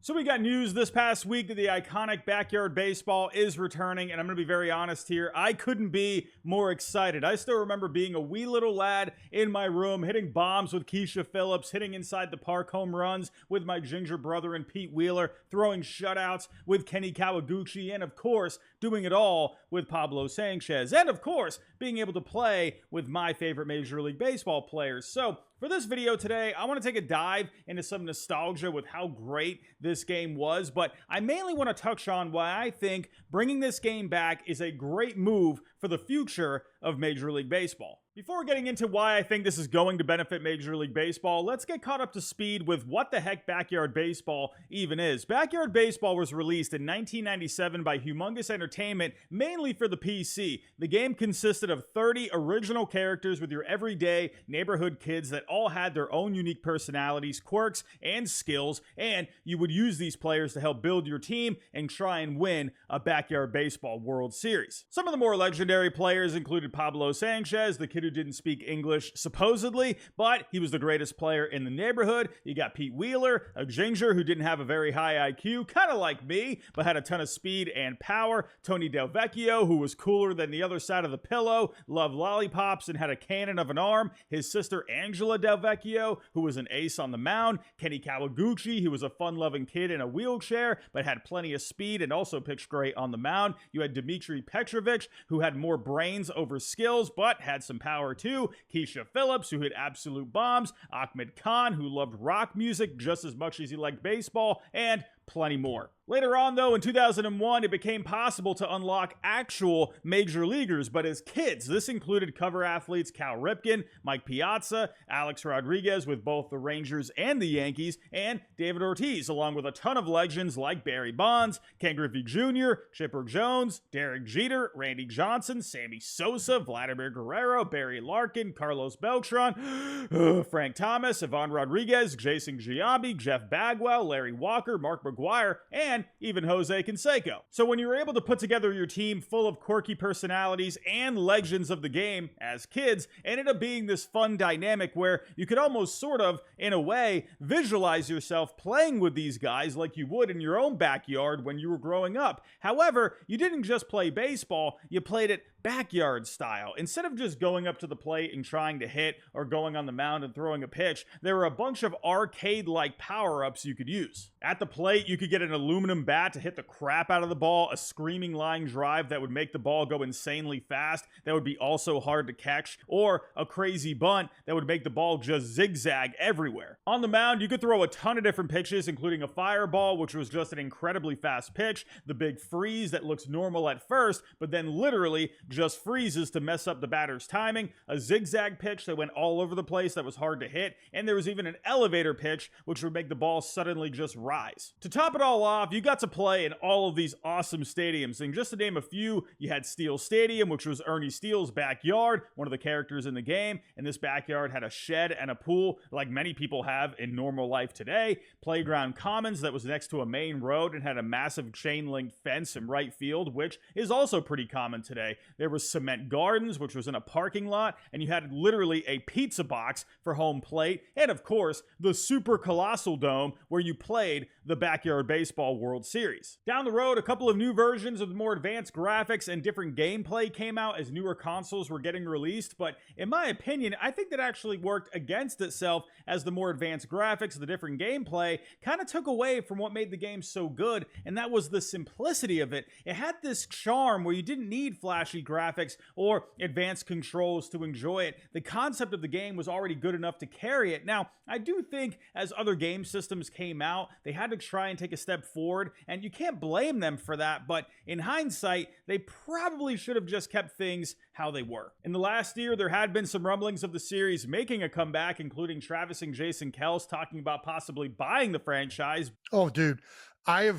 So we got news this past week that the iconic Backyard Baseball is returning, and I'm going to be very honest here. I couldn't be more excited. I still remember being a wee little lad in my room, hitting bombs with Keisha Phillips, hitting inside the park home runs with my ginger brother and Pete Wheeler, throwing shutouts with Kenny Kawaguchi, and of course, doing it all with Pablo Sanchez, and of course, being able to play with my favorite Major League Baseball players. So for this video today, I want to take a dive into some nostalgia with how great this game was, but I mainly want to touch on why I think bringing this game back is a great move for the future of Major League Baseball. Before getting into why I think this is going to benefit Major League Baseball, let's get caught up to speed with what the heck Backyard Baseball even is. Backyard Baseball was released in 1997 by Humongous Entertainment, mainly for the PC. The game consisted of 30 original characters with your everyday neighborhood kids that all had their own unique personalities, quirks, and skills, and you would use these players to help build your team and try and win a Backyard Baseball World Series. Some of the more legendary players included Pablo Sanchez, the kid who didn't speak English supposedly, but he was the greatest player in the neighborhood. You got Pete Wheeler, a ginger who didn't have a very high IQ, kind of like me, but had a ton of speed and power. Tony Del Vecchio, who was cooler than the other side of the pillow, loved lollipops and had a cannon of an arm. His sister Angela Del Vecchio, who was an ace on the mound. Kenny Kawaguchi, who was a fun-loving kid in a wheelchair, but had plenty of speed and also pitched great on the mound. You had Dmitry Petrovich, who had more brains over skills, but had some power too. Keisha Phillips, who hit absolute bombs. Ahmed Khan, who loved rock music just as much as he liked baseball, and plenty more. Later on, though, in 2001, it became possible to unlock actual major leaguers, but as kids. This included cover athletes Cal Ripken, Mike Piazza, Alex Rodriguez with both the Rangers and the Yankees, and David Ortiz, along with a ton of legends like Barry Bonds, Ken Griffey Jr., Chipper Jones, Derek Jeter, Randy Johnson, Sammy Sosa, Vladimir Guerrero, Barry Larkin, Carlos Beltran, Frank Thomas, Ivan Rodriguez, Jason Giambi, Jeff Bagwell, Larry Walker, Mark McGuire, and even Jose Canseco. So when you were able to put together your team full of quirky personalities and legends of the game as kids, it ended up being this fun dynamic where you could almost sort of, in a way, visualize yourself playing with these guys like you would in your own backyard when you were growing up. However, you didn't just play baseball, you played it backyard style. Instead of just going up to the plate and trying to hit or going on the mound and throwing a pitch, there were a bunch of arcade-like power-ups you could use. At the plate, you could get an aluminum bat to hit the crap out of the ball, a screaming line drive that would make the ball go insanely fast that would be also hard to catch, or a crazy bunt that would make the ball just zigzag everywhere. On the mound, you could throw a ton of different pitches, including a fireball, which was just an incredibly fast pitch, the big freeze that looks normal at first, but then literally just freezes to mess up the batter's timing, a zigzag pitch that went all over the place that was hard to hit, and there was even an elevator pitch which would make the ball suddenly just rise. To top it all off, you got to play in all of these awesome stadiums, and just to name a few, you had Steel Stadium, which was Ernie Steele's backyard, one of the characters in the game, and this backyard had a shed and a pool like many people have in normal life today. Playground Commons that was next to a main road and had a massive chain-link fence in right field, which is also pretty common today. There was Cement Gardens, which was in a parking lot, and you had literally a pizza box for home plate, and of course, the Super Colossal Dome, where you played the Backyard Baseball World Series. Down the road, a couple of new versions with more advanced graphics and different gameplay came out as newer consoles were getting released, but in my opinion, I think that actually worked against itself as the more advanced graphics, the different gameplay, kind of took away from what made the game so good, and that was the simplicity of it. It had this charm where you didn't need flashy graphics or advanced controls to enjoy it. The concept of the game was already good enough to carry it. Now, I do think as other game systems came out, they had to try and take a step forward, and you can't blame them for that, but in hindsight, they probably should have just kept things how they were. In the last year, there had been some rumblings of the series making a comeback, including Travis and Jason Kelce talking about possibly buying the franchise. Oh, dude, I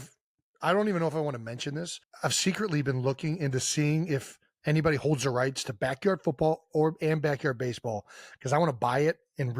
don't even know if I want to mention this. I've secretly been looking into seeing if anybody holds the rights to backyard football and backyard baseball, because I want to buy it and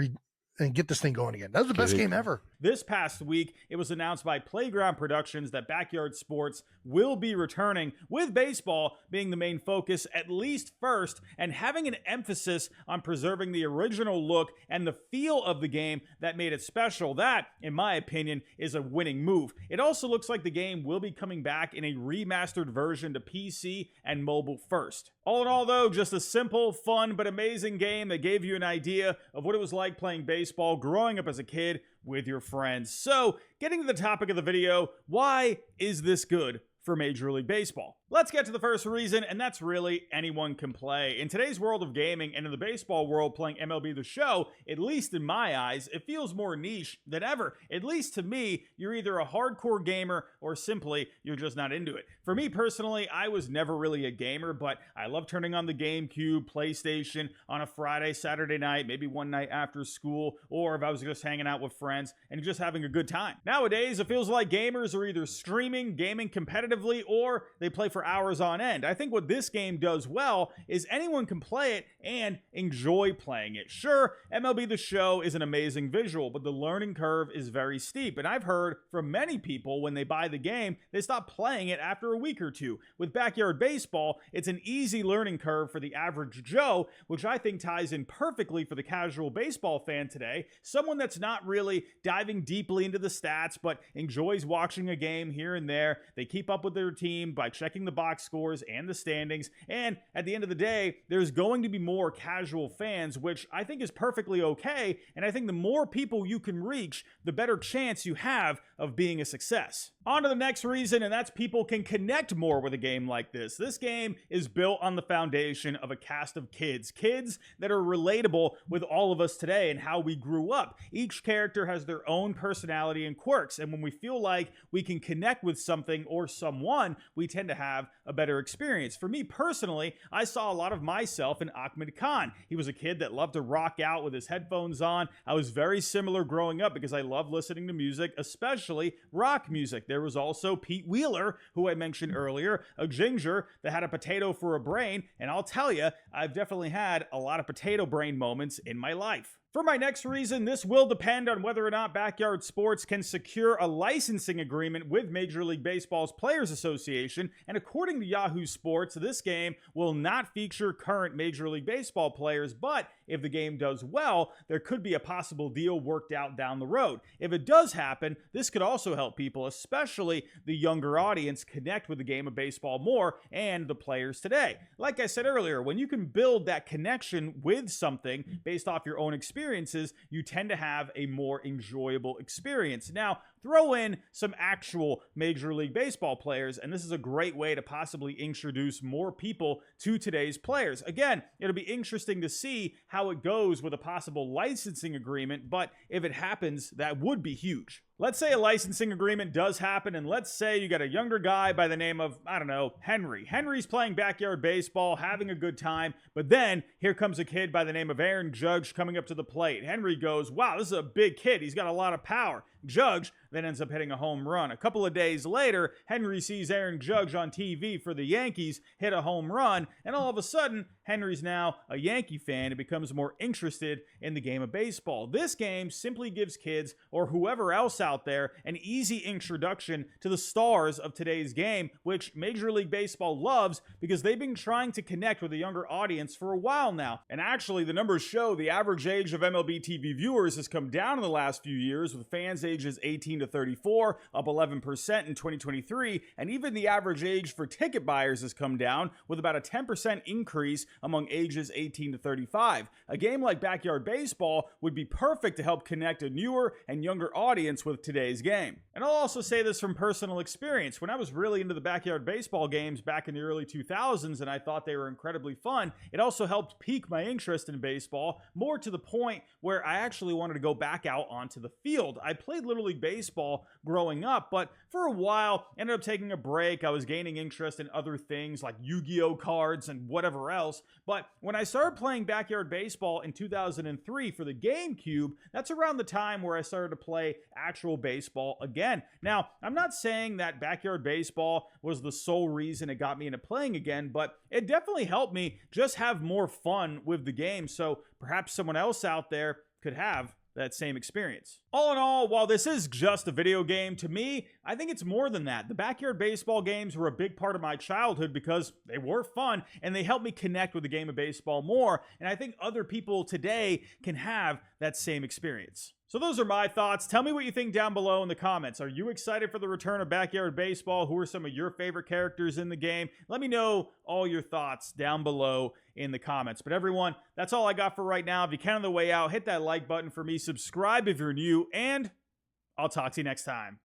get this thing going again. That was the best game ever. this past week, it was announced by Playground Productions that Backyard Sports will be returning, with baseball being the main focus, at least first, and having an emphasis on preserving the original look and the feel of the game that made it special. That, in my opinion, is a winning move. It also looks like the game will be coming back in a remastered version to PC and mobile first. All in all, though, just a simple, fun, but amazing game that gave you an idea of what it was like playing baseball growing up as a kid with your friends. So, getting to the topic of the video, why is this good for Major League Baseball? Let's get to the first reason, and that's really anyone can play. In today's world of gaming and in the baseball world, playing MLB The Show, at least in my eyes, it feels more niche than ever. At least to me, you're either a hardcore gamer or simply you're just not into it. For me personally, I was never really a gamer, but I love turning on the GameCube, PlayStation on a Friday, Saturday night, maybe one night after school, or if I was just hanging out with friends and just having a good time. Nowadays, it feels like gamers are either streaming, gaming competitively, or they play for hours on end. I think what this game does well is anyone can play it and enjoy playing it. Sure, MLB The Show is an amazing visual, but the learning curve is very steep. And I've heard from many people when they buy the game, they stop playing it after a week or two. With Backyard Baseball, it's an easy learning curve for the average Joe, which I think ties in perfectly for the casual baseball fan today, someone that's not really diving deeply into the stats, but enjoys watching a game here and there. They keep up with their team by checking the box scores and the standings, and at the end of the day, there's going to be more casual fans, which I think is perfectly okay, and I think the more people you can reach, the better chance you have of being a success. On to the next reason, and that's people can connect more with a game like this. This game is built on the foundation of a cast of kids that are relatable with all of us today and how we grew up. Each character has their own personality and quirks, and when we feel like we can connect with something or someone, we tend to have a better experience. For me personally, I saw a lot of myself in Ahmed Khan. He was a kid that loved to rock out with his headphones on. I was very similar growing up because I love listening to music, especially rock music. There was also Pete Wheeler, who I mentioned earlier, a ginger that had a potato for a brain, and I'll tell you, I've definitely had a lot of potato brain moments in my life. For my next reason, this will depend on whether or not Backyard Sports can secure a licensing agreement with Major League Baseball's Players Association, and according to Yahoo Sports, this game will not feature current Major League Baseball players, but if the game does well, there could be a possible deal worked out down the road. If it does happen, this could also help people, especially the younger audience, connect with the game of baseball more and the players today. Like I said earlier, when you can build that connection with something based off your own experiences, you tend to have a more enjoyable experience. Now, throw in some actual Major League Baseball players, and this is a great way to possibly introduce more people to today's players. Again, it'll be interesting to see how it goes with a possible licensing agreement, but if it happens, that would be huge. Let's say a licensing agreement does happen, and let's say you got a younger guy by the name of, I don't know, Henry. Henry's playing backyard baseball, having a good time, but then here comes a kid by the name of Aaron Judge coming up to the plate. Henry goes, wow, this is a big kid. He's got a lot of power. Judge then ends up hitting a home run. A couple of days later, Henry sees Aaron Judge on TV for the Yankees hit a home run, and all of a sudden, Henry's now a Yankee fan and becomes more interested in the game of baseball. This game simply gives kids, or whoever else out there, an easy introduction to the stars of today's game, which Major League Baseball loves because they've been trying to connect with a younger audience for a while now. And actually, the numbers show the average age of MLB TV viewers has come down in the last few years, with fans ages 18 to 34, up 11% in 2023, and even the average age for ticket buyers has come down, with about a 10% increase among ages 18 to 35. A game like Backyard Baseball would be perfect to help connect a newer and younger audience with today's game. And I'll also say this from personal experience. When I was really into the Backyard Baseball games back in the early 2000s and I thought they were incredibly fun, it also helped pique my interest in baseball, more to the point where I actually wanted to go back out onto the field. I played Little League Baseball growing up, but for a while ended up taking a break. I was gaining interest in other things like Yu-Gi-Oh cards and whatever else. But when I started playing Backyard Baseball in 2003 for the GameCube, that's around the time where I started to play actual baseball again. Now, I'm not saying that Backyard Baseball was the sole reason it got me into playing again, but it definitely helped me just have more fun with the game. So perhaps someone else out there could have that same experience. All in all, while this is just a video game, to me, I think it's more than that. The backyard baseball games were a big part of my childhood because they were fun and they helped me connect with the game of baseball more. And I think other people today can have that same experience. So those are my thoughts. Tell me what you think down below in the comments. Are you excited for the return of backyard baseball? Who are some of your favorite characters in the game? Let me know all your thoughts down below in the comments. But everyone, that's all I got for right now. If you can on the way out, hit that like button for me, subscribe if you're new, and I'll talk to you next time.